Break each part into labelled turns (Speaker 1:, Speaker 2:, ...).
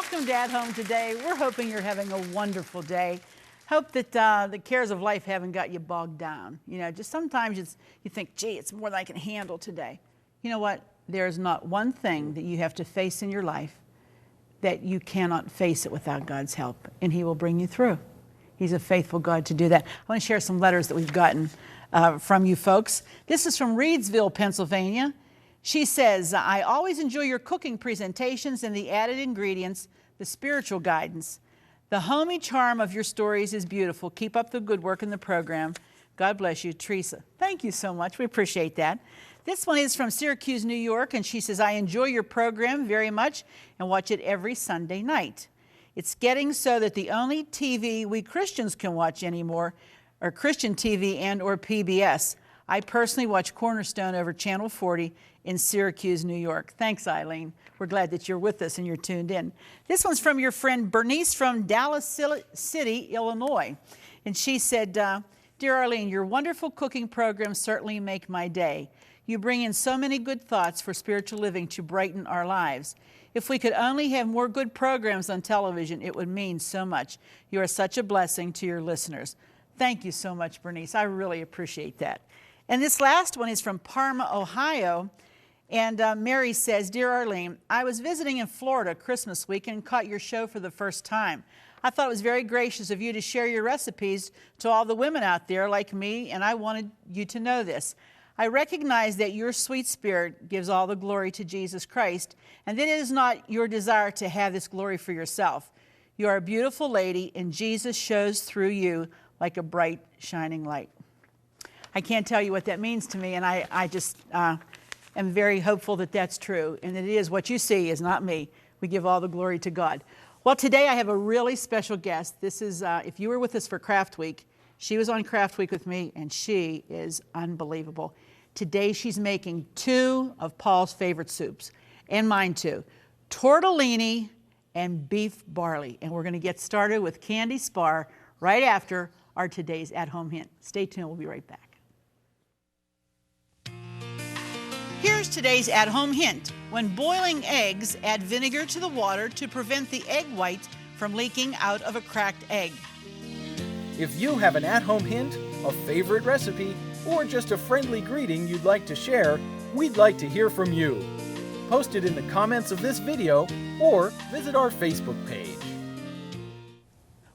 Speaker 1: welcome to At Home today. We're hoping you're having a wonderful day. Hope that the cares of life haven't got you bogged down. You know, just sometimes you think, gee, it's more than I can handle today. You know what? There's not one thing that you have to face in your life that you cannot face it without God's help, and He will bring you through. He's a faithful God to do that. I want to share some letters that we've gotten from you folks. This is from Reedsville, Pennsylvania. She says, I always enjoy your cooking presentations and the added ingredients, the spiritual guidance. The homey charm of your stories is beautiful. Keep up the good work in the program. God bless you, Teresa. Thank you so much. We appreciate that. This one is from Syracuse, New York, and she says, I enjoy your program very much and watch it every Sunday night. It's getting so that the only TV we Christians can watch anymore are Christian TV and or PBS. I personally watch Cornerstone over Channel 40 in Syracuse, New York. Thanks, Arlene. We're glad that you're with us and you're tuned in. This one's from your friend Bernice from Dallas City, Illinois. And she said, Dear Arlene, your wonderful cooking programs certainly make my day. You bring in so many good thoughts for spiritual living to brighten our lives. If we could only have more good programs on television, it would mean so much. You are such a blessing to your listeners. Thank you so much, Bernice. I really appreciate that. And this last one is from Parma, Ohio. And Mary says, Dear Arlene, I was visiting in Florida Christmas week and caught your show for the first time. I thought it was very gracious of you to share your recipes to all the women out there like me, and I wanted you to know this. I recognize that your sweet spirit gives all the glory to Jesus Christ, and that it is not your desire to have this glory for yourself. You are a beautiful lady, and Jesus shows through you like a bright, shining light. I can't tell you what that means to me, and I just am very hopeful that that's true, and that it is what you see is not me. We give all the glory to God. Well, today I have a really special guest. This is, if you were with us for Craft Week, she was on Craft Week with me, and she is unbelievable. Today she's making two of Paul's favorite soups, and mine too, tortellini and beef barley. And we're going to get started with Candy Spahr right after our today's at-home hint. Stay tuned, we'll be right back. Here's today's at-home hint. When boiling eggs, add vinegar to the water to prevent the egg white from leaking out of a cracked egg.
Speaker 2: If you have an at-home hint, a favorite recipe, or just a friendly greeting you'd like to share, we'd like to hear from you. Post it in the comments of this video or visit our Facebook page.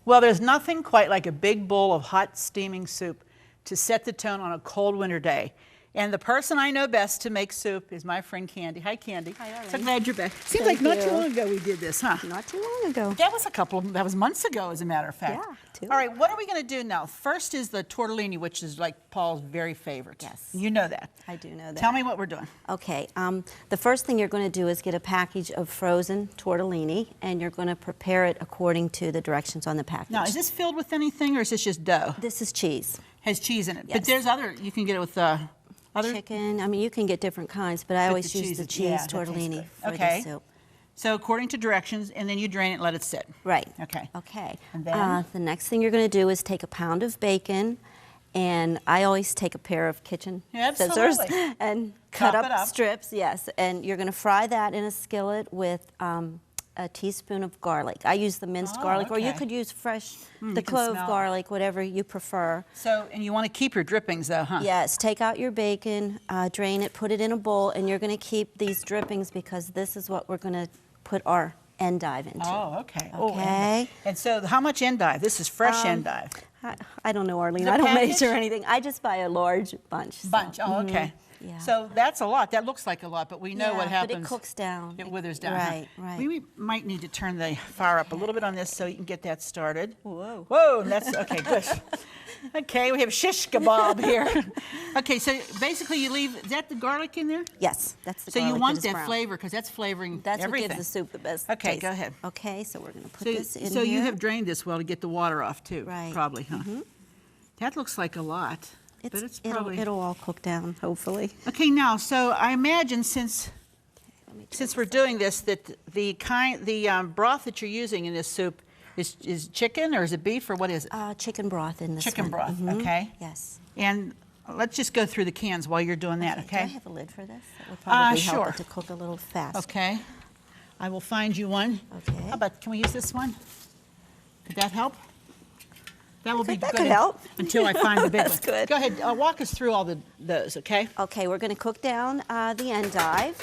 Speaker 1: Well, there's nothing quite like a big bowl of hot steaming soup to set the tone on a cold winter day. And the person I know best to make soup is my friend Candy. Hi, Candy.
Speaker 3: Hi, Arlene.
Speaker 1: So glad you're back. Seems like not too long ago we did this, huh?
Speaker 3: Not too long ago.
Speaker 1: That was months ago, as a matter of fact.
Speaker 3: Yeah, too.
Speaker 1: All right, what are we going to do now? First is the tortellini, which is like Paul's very favorite.
Speaker 3: Yes.
Speaker 1: You know that.
Speaker 3: I do know that.
Speaker 1: Tell me what we're doing.
Speaker 3: Okay, the first thing you're going to do is get a package of frozen tortellini, and you're going to prepare it according to the directions on the package.
Speaker 1: Now, is this filled with anything, or is this just dough?
Speaker 3: This is cheese.
Speaker 1: Has cheese in it.
Speaker 3: Yes.
Speaker 1: But there's other, you can get it with other
Speaker 3: chicken. I mean, you can get different kinds, but I always use the cheese tortellini for the soup.
Speaker 1: So according to directions, and then you drain it and let it sit.
Speaker 3: Right.
Speaker 1: Okay.
Speaker 3: Okay.
Speaker 1: And then?
Speaker 3: The next thing you're going to do is take a pound of bacon, and I always take a pair of kitchen scissors and cut up strips. Yes, and you're going to fry that in a skillet with a teaspoon of garlic. I use the minced garlic, or you could use fresh, the clove garlic, whatever you prefer.
Speaker 1: So, and you want to keep your drippings though, huh?
Speaker 3: Yes, take out your bacon, drain it, put it in a bowl, and you're going to keep these drippings because this is what we're going to put our endive into.
Speaker 1: Oh, okay.
Speaker 3: Okay.
Speaker 1: And so how much endive? This is fresh endive.
Speaker 3: I don't know, Arlene. I don't measure anything. I just buy a large bunch.
Speaker 1: Oh, okay.
Speaker 3: Yeah.
Speaker 1: So that's a lot. That looks like a lot, but we know what happens.
Speaker 3: But it cooks down.
Speaker 1: It withers down.
Speaker 3: Right, right.
Speaker 1: We might need to turn the fire up a little bit on this so you can get that started.
Speaker 3: Whoa.
Speaker 1: Whoa, that's, okay, good. Okay, we have shish kebab here. Okay, so basically you leave, is that the garlic in there?
Speaker 3: Yes, that's the
Speaker 1: so
Speaker 3: garlic.
Speaker 1: You want that flavor because that's flavoring
Speaker 3: that's
Speaker 1: everything.
Speaker 3: What gives the soup the best
Speaker 1: Okay,
Speaker 3: taste.
Speaker 1: go ahead.
Speaker 3: Okay, so we're going to put this in here.
Speaker 1: So you have drained this well to get the water off too,
Speaker 3: right.
Speaker 1: Probably, huh? That looks like a lot. But it's probably...
Speaker 3: It'll all cook down, hopefully.
Speaker 1: Okay, now, so I imagine since we're doing this, that the broth that you're using in this soup is chicken, or is it beef, or what is it?
Speaker 3: Chicken broth in this one.
Speaker 1: Chicken broth, okay.
Speaker 3: Yes.
Speaker 1: And let's just go through the cans while you're doing that, okay?
Speaker 3: Do I have a lid for this? That would probably
Speaker 1: sure.
Speaker 3: help it to cook a little faster.
Speaker 1: Okay. I will find you one.
Speaker 3: Okay.
Speaker 1: How about, can we use this one? Could that help? That will be
Speaker 3: That
Speaker 1: good
Speaker 3: could help.
Speaker 1: until I find the big
Speaker 3: That's
Speaker 1: one.
Speaker 3: good.
Speaker 1: Go ahead, walk us through all those, okay?
Speaker 3: Okay, we're going to cook down the endive.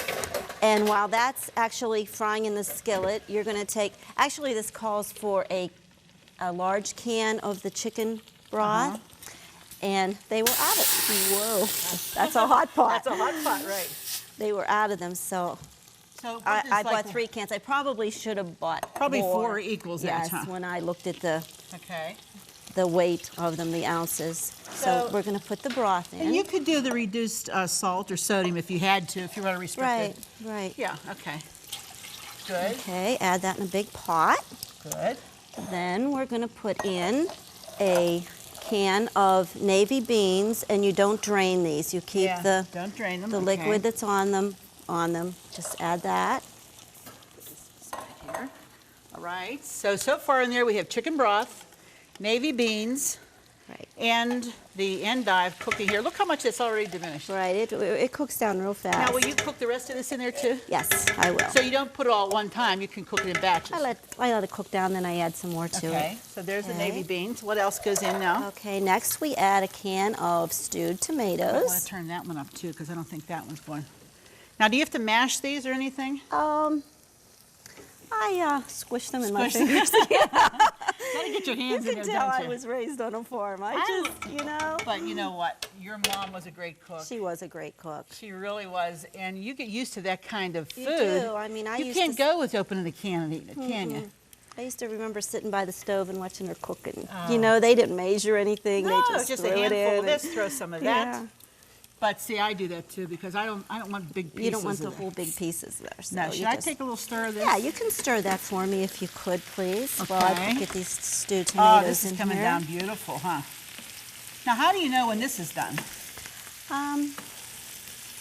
Speaker 3: And while that's actually frying in the skillet, you're going to take, actually this calls for a large can of the chicken broth. And they were out of, whoa, that's a hot pot.
Speaker 1: That's a hot pot, right.
Speaker 3: They were out of them, so I bought 3 cans. I probably should have bought
Speaker 1: probably
Speaker 3: more.
Speaker 1: 4 equals that, huh?
Speaker 3: Yes, when I looked at the
Speaker 1: Okay.
Speaker 3: the weight of them, the ounces. So we're going to put the broth in.
Speaker 1: And you could do the reduced salt or sodium if you had to, if you want to restrict it.
Speaker 3: Right.
Speaker 1: Yeah, okay. Good.
Speaker 3: Okay, add that in a big pot.
Speaker 1: Good.
Speaker 3: Then we're going to put in a can of navy beans, and you don't drain these. You keep
Speaker 1: don't drain them.
Speaker 3: the liquid that's on them. Just add that.
Speaker 1: Put this aside here. All right. So far in there we have chicken broth, navy beans,
Speaker 3: Right.
Speaker 1: and the endive cooking here. Look how much it's already diminished.
Speaker 3: Right. It cooks down real fast.
Speaker 1: Now, will you cook the rest of this in there too?
Speaker 3: Yes, I will.
Speaker 1: So you don't put it all at one time. You can cook it in batches.
Speaker 3: I let it cook down, then I add some more to it.
Speaker 1: Okay. So there's the
Speaker 3: Okay.
Speaker 1: navy beans. What else goes in now?
Speaker 3: Okay. Next, we add a can of stewed
Speaker 1: I want to
Speaker 3: tomatoes.
Speaker 1: turn that one up too because I don't think that one's going. Now, do you have to mash these or anything?
Speaker 3: I squish them in my
Speaker 1: Squish them.
Speaker 3: fingers.
Speaker 1: Gotta get your
Speaker 3: You
Speaker 1: hands in
Speaker 3: can
Speaker 1: there,
Speaker 3: tell
Speaker 1: don't
Speaker 3: I
Speaker 1: you?
Speaker 3: was raised on a farm.
Speaker 1: But you know what? Your mom was a great cook.
Speaker 3: She was a great cook.
Speaker 1: She really was, and you get used to that kind of food.
Speaker 3: You do. I mean,
Speaker 1: you can't go with opening the can and eating it, can you?
Speaker 3: I used to remember sitting by the stove and watching her cook, and you know, they didn't measure anything.
Speaker 1: No,
Speaker 3: they just
Speaker 1: a
Speaker 3: threw it
Speaker 1: handful
Speaker 3: in
Speaker 1: of this, throw some of that.
Speaker 3: Yeah.
Speaker 1: But see, I do that too because I don't want big pieces.
Speaker 3: You don't want
Speaker 1: of
Speaker 3: the
Speaker 1: it.
Speaker 3: whole big pieces there. So
Speaker 1: No,
Speaker 3: you
Speaker 1: should I
Speaker 3: just-
Speaker 1: take a little stir of this?
Speaker 3: Yeah, you can stir that for me if you could, please. While
Speaker 1: Okay.
Speaker 3: I get these stewed
Speaker 1: Oh,
Speaker 3: tomatoes
Speaker 1: this is
Speaker 3: in
Speaker 1: coming
Speaker 3: here.
Speaker 1: down beautiful, huh? Now, how do you know when this is done?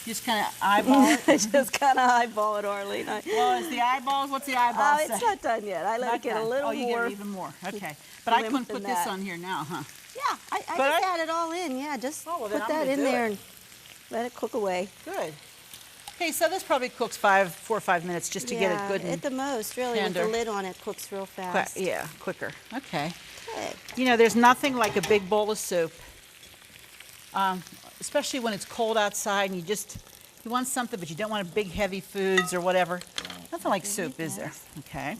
Speaker 1: Just kind of eyeball it?
Speaker 3: I just kind of eyeball it, Arlene.
Speaker 1: Well, is the eyeballs? What's the eyeball say?
Speaker 3: It's not done yet. I let it get a little
Speaker 1: Oh, you
Speaker 3: more.
Speaker 1: get even more. Okay. But I
Speaker 3: limp
Speaker 1: couldn't
Speaker 3: than
Speaker 1: put this
Speaker 3: that.
Speaker 1: on here now, huh?
Speaker 3: Yeah, I
Speaker 1: But
Speaker 3: just
Speaker 1: I-
Speaker 3: add it all in. Yeah, just
Speaker 1: Oh, well, then
Speaker 3: put
Speaker 1: I'm
Speaker 3: that
Speaker 1: gonna
Speaker 3: in
Speaker 1: do
Speaker 3: there
Speaker 1: it.
Speaker 3: and let it cook away.
Speaker 1: Good. Okay, so this probably cooks 4 or 5 minutes just to get it good
Speaker 3: at the
Speaker 1: and
Speaker 3: most, really.
Speaker 1: tender.
Speaker 3: With the lid on, it cooks real fast.
Speaker 1: quicker. Okay.
Speaker 3: Okay.
Speaker 1: You know, there's nothing like a big bowl of soup, especially when it's cold outside and you want something, but you don't want big, heavy foods or whatever. Nothing like soup, is there? Okay.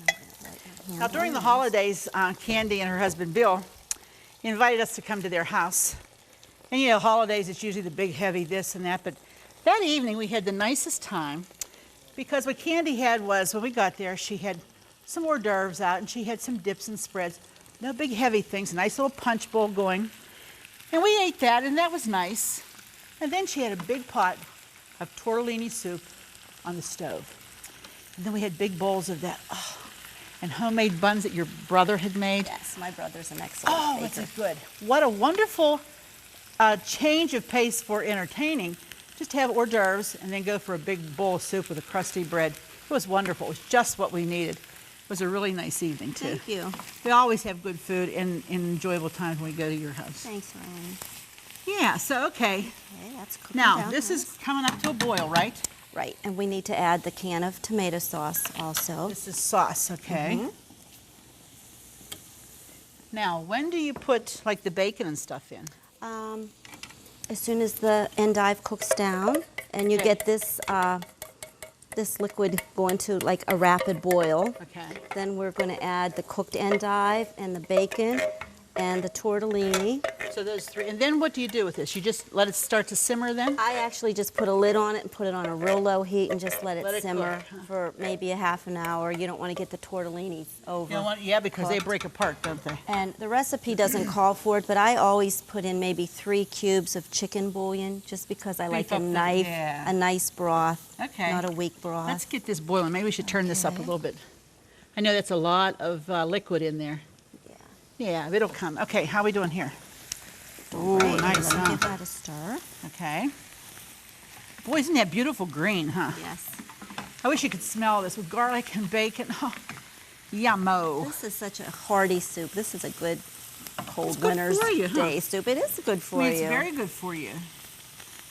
Speaker 1: Now, during the holidays, Candy and her husband Bill invited us to come to their house. And you know, holidays, it's usually the big, heavy this and that. But that evening, we had the nicest time because what Candy had was, when we got there, she had some hors d'oeuvres out and she had some dips and spreads. No big, heavy things, a nice little punch bowl going. And we ate that, and that was nice. And then she had a big pot of Tortellini soup on the stove. And then we had big bowls of that. Oh, and homemade buns that your brother had made.
Speaker 3: Yes, my brother's an excellent
Speaker 1: Oh,
Speaker 3: baker.
Speaker 1: it's a good. What a wonderful change of pace for entertaining. Just to have hors d'oeuvres and then go for a big bowl of soup with a crusty bread. It was wonderful. It was just what we needed. It was a really nice evening, too.
Speaker 3: Thank you.
Speaker 1: We always have good food and enjoyable times when we go to your house.
Speaker 3: Thanks, Arlene.
Speaker 1: Yeah, so, okay.
Speaker 3: Okay, that's cooking
Speaker 1: Now,
Speaker 3: down
Speaker 1: this
Speaker 3: nice.
Speaker 1: is coming up to a boil, right?
Speaker 3: Right, and we need to add the can of tomato sauce also.
Speaker 1: This is sauce, okay.
Speaker 3: Mhm.
Speaker 1: Now, when do you put, like, the bacon and stuff in?
Speaker 3: As soon as the endive cooks down and you
Speaker 1: Okay.
Speaker 3: get this this liquid going to like a rapid boil,
Speaker 1: Okay.
Speaker 3: then we're going to add the cooked endive and the bacon and the tortellini.
Speaker 1: So those 3. And then what do you do with this? You just let it start to simmer then?
Speaker 3: I actually just put a lid on it and put it on a real low heat and just let it simmer
Speaker 1: cook, huh?
Speaker 3: for maybe a half an hour. You don't want to get the tortellinis over.
Speaker 1: You know what? Yeah, because they
Speaker 3: cooked.
Speaker 1: break apart, don't they?
Speaker 3: And the recipe doesn't call for it, but I always put in maybe 3 cubes of chicken bouillon just because I like
Speaker 1: Beef up the-
Speaker 3: a nice broth,
Speaker 1: Okay.
Speaker 3: not a weak broth.
Speaker 1: Let's get this boiling. Maybe we should turn this up a
Speaker 3: Okay.
Speaker 1: little bit. I know that's a lot of liquid in there.
Speaker 3: Yeah.
Speaker 1: Yeah, it'll come. Okay, how are we doing here?
Speaker 3: Ooh,
Speaker 1: nice,
Speaker 3: let me
Speaker 1: huh?
Speaker 3: give that a stir.
Speaker 1: Okay. Boy, isn't that beautiful green, huh?
Speaker 3: Yes.
Speaker 1: I wish you could smell this with garlic and bacon. Oh, yummo.
Speaker 3: This is such a hearty soup. This is a good cold
Speaker 1: good
Speaker 3: winter's
Speaker 1: for you, huh?
Speaker 3: day soup. It is good
Speaker 1: I
Speaker 3: for
Speaker 1: mean,
Speaker 3: you.
Speaker 1: it's very good for you.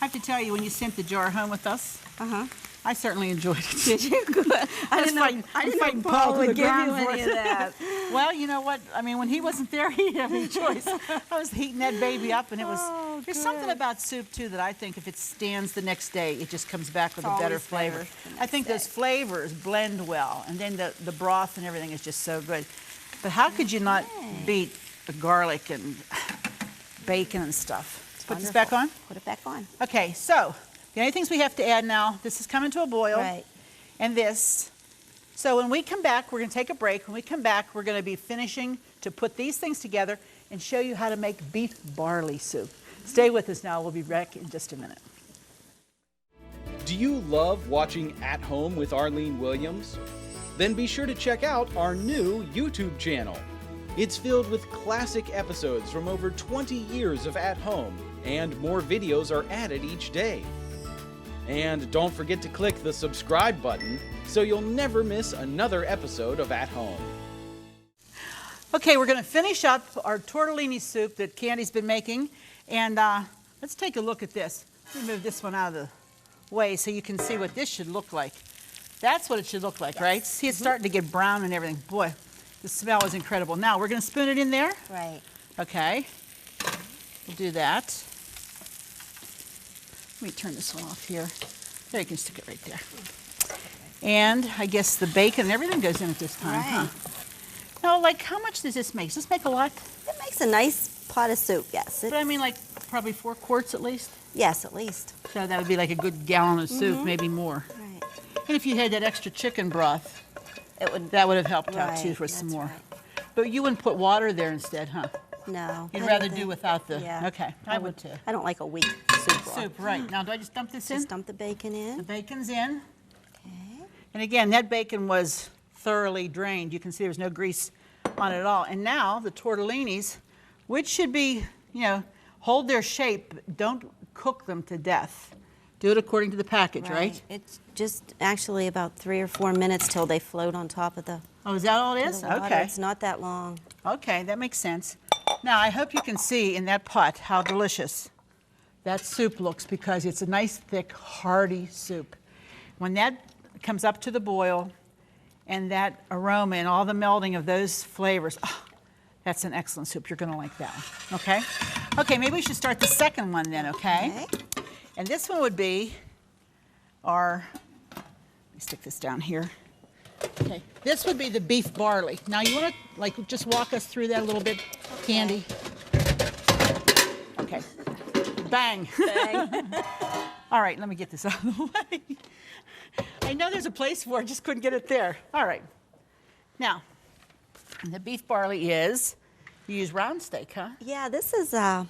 Speaker 1: I have to tell you, when you sent the jar home with us,
Speaker 3: Uh-huh.
Speaker 1: I certainly enjoyed it.
Speaker 3: Did you? Good. I didn't know Paul would give you any of that.
Speaker 1: Well, you know what? I mean, when he wasn't there, he didn't have any choice. I was heating that baby up, and it was. There's something about soup too that I think if it stands the next day, it just comes back with a better flavor. I think those flavors blend well, and then the broth and everything is just so good. But how could you not beat the garlic and bacon and stuff? Put this back on?
Speaker 3: Put it back on.
Speaker 1: Okay, so the only things we have to add now, this is coming to a boil.
Speaker 3: Right.
Speaker 1: And this. So when we come back, we're going to take a break. When we come back, we're going to be finishing to put these things together and show you how to make beef barley soup. Stay with us now. We'll be back in just a minute.
Speaker 2: Do you love watching At Home with Arlene Williams? Then be sure to check out our new YouTube channel. It's filled with classic episodes from over 20 years of At Home, and more videos are added each day. And don't forget to click the subscribe button so you'll never miss another episode of At Home.
Speaker 1: Okay, we're going to finish up our tortellini soup that Candy's been making. And let's take a look at this. Let me move this one out of the way so you can see what this should look like. That's what it should look like, right? See, it's starting to get brown and everything. Boy, the smell is incredible. Now, we're going to spoon it in there.
Speaker 3: Right.
Speaker 1: Okay. We'll do that. Let me turn this one off here. There, you can stick it right there. And I guess the bacon and everything goes in at this time, huh? Now, like, how much does this make? Does this make a lot?
Speaker 3: It makes a nice pot of soup, yes.
Speaker 1: But I mean, like, probably 4 quarts at least?
Speaker 3: Yes, at least.
Speaker 1: So that would be like a good gallon of soup, maybe more.
Speaker 3: Right.
Speaker 1: And if you had that extra chicken broth, that would have helped out too for some more.
Speaker 3: Right.
Speaker 1: But you wouldn't put water there instead, huh?
Speaker 3: No.
Speaker 1: You'd rather do without the,
Speaker 3: Yeah.
Speaker 1: okay, I would too.
Speaker 3: I don't like a weak soup broth.
Speaker 1: Soup, right. Now, do I just dump this in?
Speaker 3: Just dump the bacon in.
Speaker 1: The bacon's in.
Speaker 3: Okay.
Speaker 1: And again, that bacon was thoroughly drained. You can see there's no grease on it at all. And now the tortellinis, which should be, you know, hold their shape, don't cook them to death. Do it according to the package, right?
Speaker 3: It's just actually about 3 or 4 minutes till they float on top of the
Speaker 1: Oh, is that all it is?
Speaker 3: water.
Speaker 1: Okay.
Speaker 3: It's not that long.
Speaker 1: Okay, that makes sense. Now, I hope you can see in that pot how delicious that soup looks because it's a nice, thick, hearty soup. When that comes up to the boil and that aroma and all the melding of those flavors, oh, that's an excellent soup. You're going to like that one, okay? Okay, maybe we should start the second one then, okay? And this one would be our, let me stick this down here. Okay, this would be the beef barley. Now you want to like just walk us through that a little bit, Candy? Okay, bang.
Speaker 3: Bang.
Speaker 1: All right, let me get this out of the way. I know there's a place for it, just couldn't get it there. All right, now, the beef barley is, you use round steak, huh?
Speaker 3: Yeah, this is a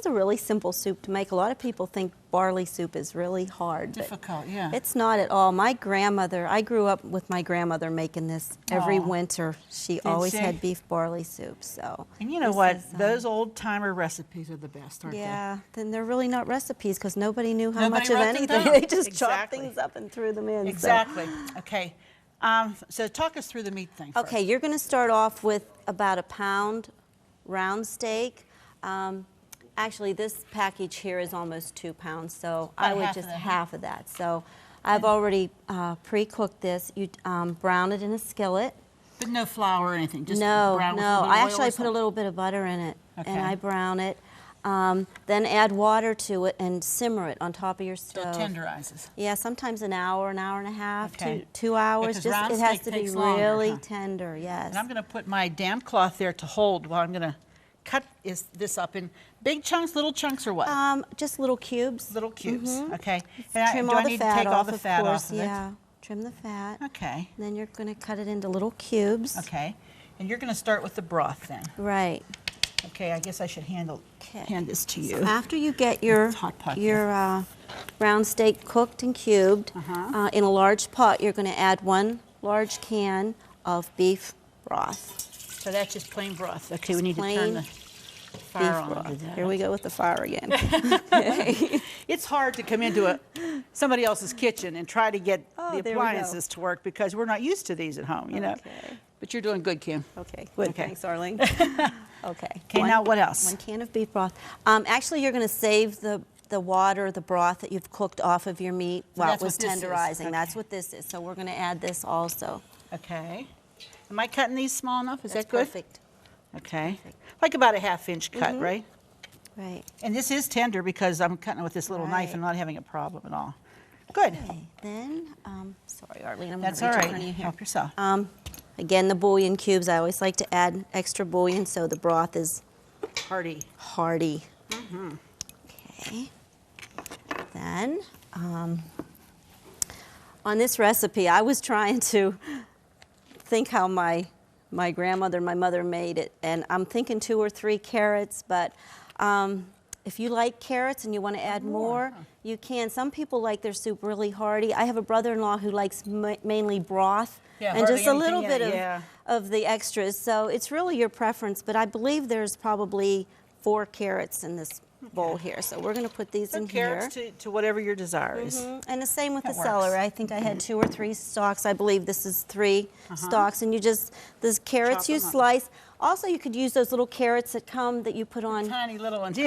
Speaker 3: really simple soup to make. A lot of people think barley soup is really hard.
Speaker 1: Difficult, yeah.
Speaker 3: It's not at all. My grandmother, I grew up with my grandmother making this every winter. She always had beef barley soup, so.
Speaker 1: And you know what? Those old-timer recipes are the best, aren't they?
Speaker 3: Yeah, then they're really not recipes because nobody knew how
Speaker 1: Nobody
Speaker 3: much of
Speaker 1: wrote them
Speaker 3: anything.
Speaker 1: down.
Speaker 3: They just chopped
Speaker 1: Exactly.
Speaker 3: things up and threw them in.
Speaker 1: Exactly. Okay. So talk us through the meat thing first.
Speaker 3: Okay, you're going to start off with about a pound round steak. Actually, this package here is almost 2 pounds, so I would just half of that. So I've already pre-cooked this. You brown it in a skillet.
Speaker 1: But no flour or anything, just
Speaker 3: No,
Speaker 1: brown with a
Speaker 3: no.
Speaker 1: little
Speaker 3: I
Speaker 1: oil
Speaker 3: actually
Speaker 1: or
Speaker 3: put a little bit of butter in it,
Speaker 1: Okay.
Speaker 3: and I brown it. Then add water to it and simmer it on top of your
Speaker 1: so
Speaker 3: stove.
Speaker 1: it tenderizes.
Speaker 3: Yeah, sometimes an hour and a half,
Speaker 1: Okay.
Speaker 3: 2 hours.
Speaker 1: Because round
Speaker 3: It has
Speaker 1: steak
Speaker 3: to be
Speaker 1: takes longer,
Speaker 3: really
Speaker 1: huh?
Speaker 3: tender, yes.
Speaker 1: And I'm going to put my damp cloth there to hold while I'm going to cut this up in big chunks, little chunks, or what?
Speaker 3: Just little cubes.
Speaker 1: Little cubes, okay.
Speaker 3: Trim
Speaker 1: Do
Speaker 3: all
Speaker 1: I
Speaker 3: the
Speaker 1: need to
Speaker 3: fat
Speaker 1: take
Speaker 3: off,
Speaker 1: all the
Speaker 3: of
Speaker 1: fat
Speaker 3: course.
Speaker 1: off of
Speaker 3: Yeah, trim the fat.
Speaker 1: it? Okay,
Speaker 3: And then you're going to cut it into little cubes.
Speaker 1: okay. And you're going to start with the broth then.
Speaker 3: Right.
Speaker 1: Okay, I guess I should hand this to you.
Speaker 3: So after you get your
Speaker 1: Hot pot
Speaker 3: round steak cooked and cubed, in a large pot, you're going to add 1 large can of beef broth.
Speaker 1: So that's just plain broth. Okay, we need to
Speaker 3: plain
Speaker 1: turn the fire
Speaker 3: Beef
Speaker 1: on.
Speaker 3: broth.
Speaker 1: to do that.
Speaker 3: Here we go with the fire again.
Speaker 1: It's hard to come into somebody else's kitchen and try to get the
Speaker 3: there we go.
Speaker 1: appliances to work because we're not used to these at home, you know.
Speaker 3: Okay.
Speaker 1: But you're doing good, Kim.
Speaker 3: Okay, good.
Speaker 1: Okay.
Speaker 3: Thanks, Arlene. Okay.
Speaker 1: Okay, now what else?
Speaker 3: 1 can of beef broth. Actually, you're going to save the the water, the broth that you've cooked off of your meat while it was tenderizing.
Speaker 1: Okay.
Speaker 3: That's what this is. So we're going to add this also.
Speaker 1: Okay. Am I cutting these small enough? Is that good?
Speaker 3: Perfect.
Speaker 1: Okay. Like about a 1/2 inch cut, right?
Speaker 3: Right.
Speaker 1: And this is tender because I'm cutting it with this little knife and not having a problem at all. Good.
Speaker 3: Okay. Then, sorry, Arlene, I'm going
Speaker 1: That's
Speaker 3: to
Speaker 1: all
Speaker 3: reach in
Speaker 1: right.
Speaker 3: front of you here.
Speaker 1: Help yourself.
Speaker 3: Again, the bouillon cubes, I always like to add extra bouillon so the broth is
Speaker 1: Hearty.
Speaker 3: hearty. Okay. Then, on this recipe, I was trying to think how my grandmother, my mother made it, and I'm thinking 2 or 3 carrots, but if you like carrots and you want to add more, you can. Some people like their soup really hearty. I have a brother-in-law who likes mainly broth and just a little bit of the extras, so it's really your preference, but I believe there's probably 4 carrots in this bowl here, so we're going to put these in
Speaker 1: carrots
Speaker 3: here.
Speaker 1: to whatever your desire is.
Speaker 3: And the same with the celery. I think I had 2 or 3 stalks. I believe this is 3 stalks, and you just, the carrots you slice. Also, you could use those little carrots that come that you put on.
Speaker 1: Tiny little ones,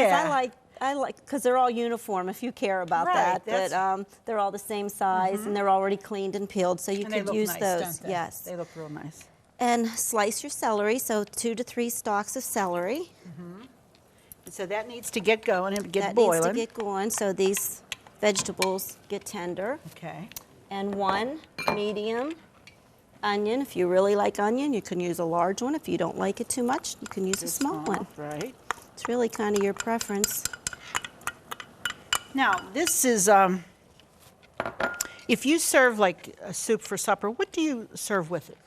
Speaker 3: I like, because they're all uniform if you care about that, but they're all the same size and they're already cleaned and peeled, so you could use those.
Speaker 1: Don't they?
Speaker 3: Yes.
Speaker 1: They look real nice.
Speaker 3: And slice your celery, so 2 to 3 stalks of celery.
Speaker 1: So that needs to get going and get boiling.
Speaker 3: That needs to get going so these vegetables get tender.
Speaker 1: Okay.
Speaker 3: And 1 medium onion. If you really like onion, you can use a large one. If you don't like it too much, you can use a small one.
Speaker 1: Right.
Speaker 3: It's really kind of your preference.
Speaker 1: Now, this is, if you serve like a soup for supper, what do you serve with it?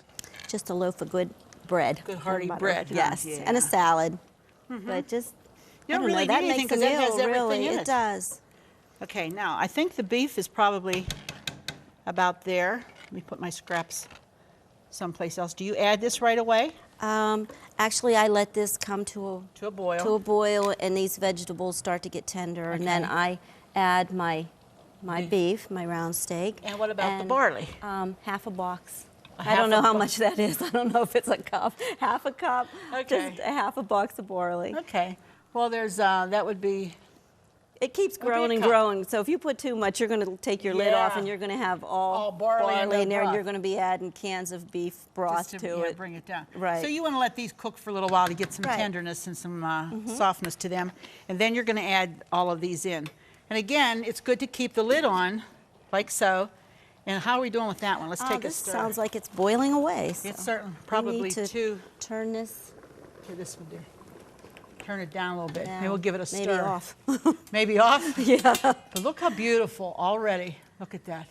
Speaker 3: Just a loaf of good bread.
Speaker 1: Good hearty bread.
Speaker 3: Yes,
Speaker 1: Yeah.
Speaker 3: and a salad. But just,
Speaker 1: You don't
Speaker 3: I don't
Speaker 1: really
Speaker 3: know, that
Speaker 1: need anything
Speaker 3: makes a
Speaker 1: because that
Speaker 3: meal,
Speaker 1: has everything
Speaker 3: really.
Speaker 1: in
Speaker 3: It does.
Speaker 1: Okay, now I think the beef is probably about there. Let me put my scraps someplace else. Do you add this right away?
Speaker 3: Actually, I let this come to
Speaker 1: a boil.
Speaker 3: To a boil, and these vegetables start to get tender, and then I add my beef, my round steak.
Speaker 1: And what about the barley?
Speaker 3: Half a box. I don't know how much that is. I don't know if it's a cup, half a cup, just a half a box of barley.
Speaker 1: Okay. Well, there's that would be.
Speaker 3: It keeps growing and growing. So if you put too much, you're going to take your lid off, and you're going to have all barley in there, and you're going to be adding cans of beef broth to it.
Speaker 1: Bring it down.
Speaker 3: Right.
Speaker 1: So you want to let these cook for a little while to get some tenderness and some softness to them, and then you're going to add all of these in. And again, it's good to keep the lid on, like so. And how are we doing with that one? Let's take a stir.
Speaker 3: This sounds like it's boiling away. So
Speaker 1: it's certainly probably
Speaker 3: to turn this.
Speaker 1: To this one there. Turn it down a little bit.
Speaker 3: Yeah,
Speaker 1: Maybe we'll give it a stir.
Speaker 3: Maybe off.
Speaker 1: Maybe off?
Speaker 3: Yeah.
Speaker 1: But look how beautiful already. Look at that.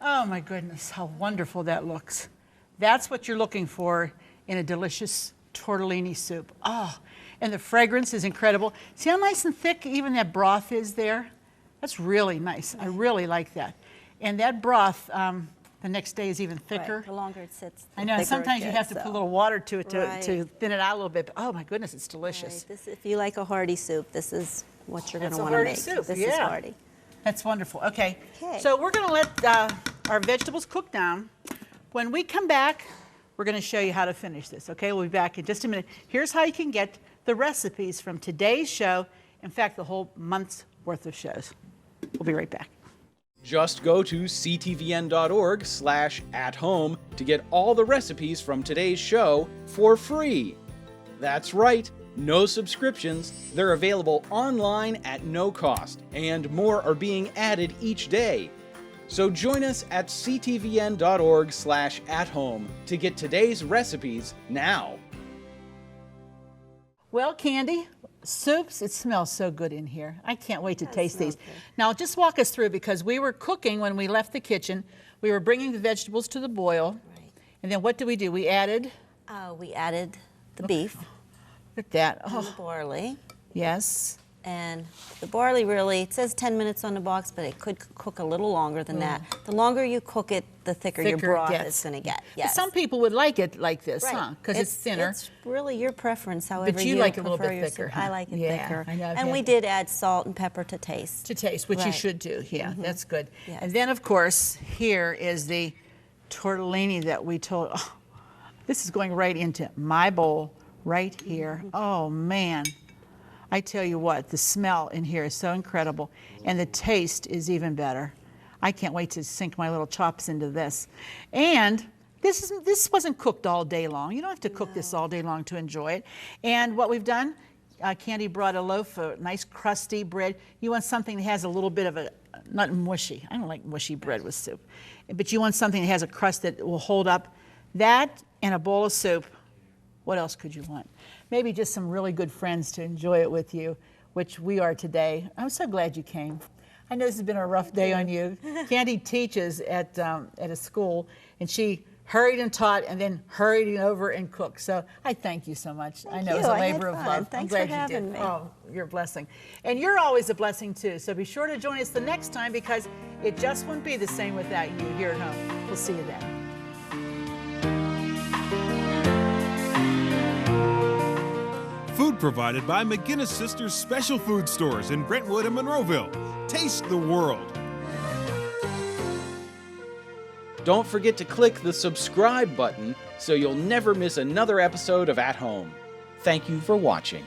Speaker 1: Oh my goodness, how wonderful that looks. That's what you're looking for in a delicious tortellini soup. Oh, and the fragrance is incredible. See how nice and thick even that broth is there? That's really nice. I really like that. And that broth, the next day is even thicker.
Speaker 3: Right. The longer it sits,
Speaker 1: I know, sometimes you have to put a little water to it to thin it out a little bit. But oh my goodness, it's delicious.
Speaker 3: Right. If you like a hearty soup, this is what you're going to want to make.
Speaker 1: Soup.
Speaker 3: This is hearty.
Speaker 1: That's wonderful. Okay. So we're going to let our vegetables cook down. When we come back, we're going to show you how to finish this. Okay, we'll be back in just a minute. Here's how you can get the recipes from today's show. In fact, the whole month's worth of shows. We'll be right back.
Speaker 2: Just go to ctvn.org/athome to get all the recipes from today's show for free. That's right, no subscriptions. They're available online at no cost, and more are being added each day. So join us at ctvn.org/athome to get today's recipes now.
Speaker 1: Well, Candy, soups, it smells so good in here. I can't wait to taste these. Now, just walk us through, because we were cooking when we left the kitchen. We were bringing the vegetables to the boil.
Speaker 3: Right.
Speaker 1: And then what did we do? We added?
Speaker 3: We added the beef.
Speaker 1: Look at that.
Speaker 3: And the barley.
Speaker 1: Yes.
Speaker 3: And the barley really, it says 10 minutes on the box, but it could cook a little longer than that. The longer you cook it, the thicker your broth is going to get. Yes.
Speaker 1: But some people would like it like this, huh? Because it's thinner.
Speaker 3: It's really your preference, however
Speaker 1: but you like it a little bit thicker.
Speaker 3: I like it thicker.
Speaker 1: I know,
Speaker 3: and we did add salt and pepper to taste.
Speaker 1: To taste, which you should do. Yeah, that's good.
Speaker 3: Yes.
Speaker 1: And then, of course, here is the tortellini that we told. Oh, this is going right into my bowl right here. Oh, man. I tell you what, the smell in here is so incredible, and the taste is even better. I can't wait to sink my little chops into this. And this wasn't cooked all day long. You don't have to cook this all day long to enjoy it. And what we've done, Candy brought a loaf of nice crusty bread. You want something that has a little bit of a, not mushy. I don't like mushy bread with soup. But you want something that has a crust that will hold up. That and a bowl of soup. What else could you want? Maybe just some really good friends to enjoy it with you, which we are today. I'm so glad you came. I know this has been a rough day on you. Candy teaches at a school, and she hurried and taught and then hurried over and cooked. So I thank you so much. I know it's a labor of love.
Speaker 3: Thanks
Speaker 1: I'm glad
Speaker 3: for having
Speaker 1: you did.
Speaker 3: me.
Speaker 1: Oh, you're a blessing. And you're always a blessing too. So be sure to join us the next time, because it just wouldn't be the same without you here at home. We'll see you then.
Speaker 4: Food provided by McGinnis Sisters Special Food Stores in Brentwood and Monroeville. Taste the world.
Speaker 2: Don't forget to click the subscribe button so you'll never miss another episode of At Home. Thank you for watching.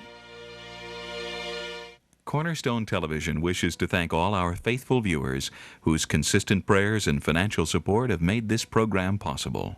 Speaker 5: Cornerstone Television wishes to thank all our faithful viewers whose consistent prayers and financial support have made this program possible.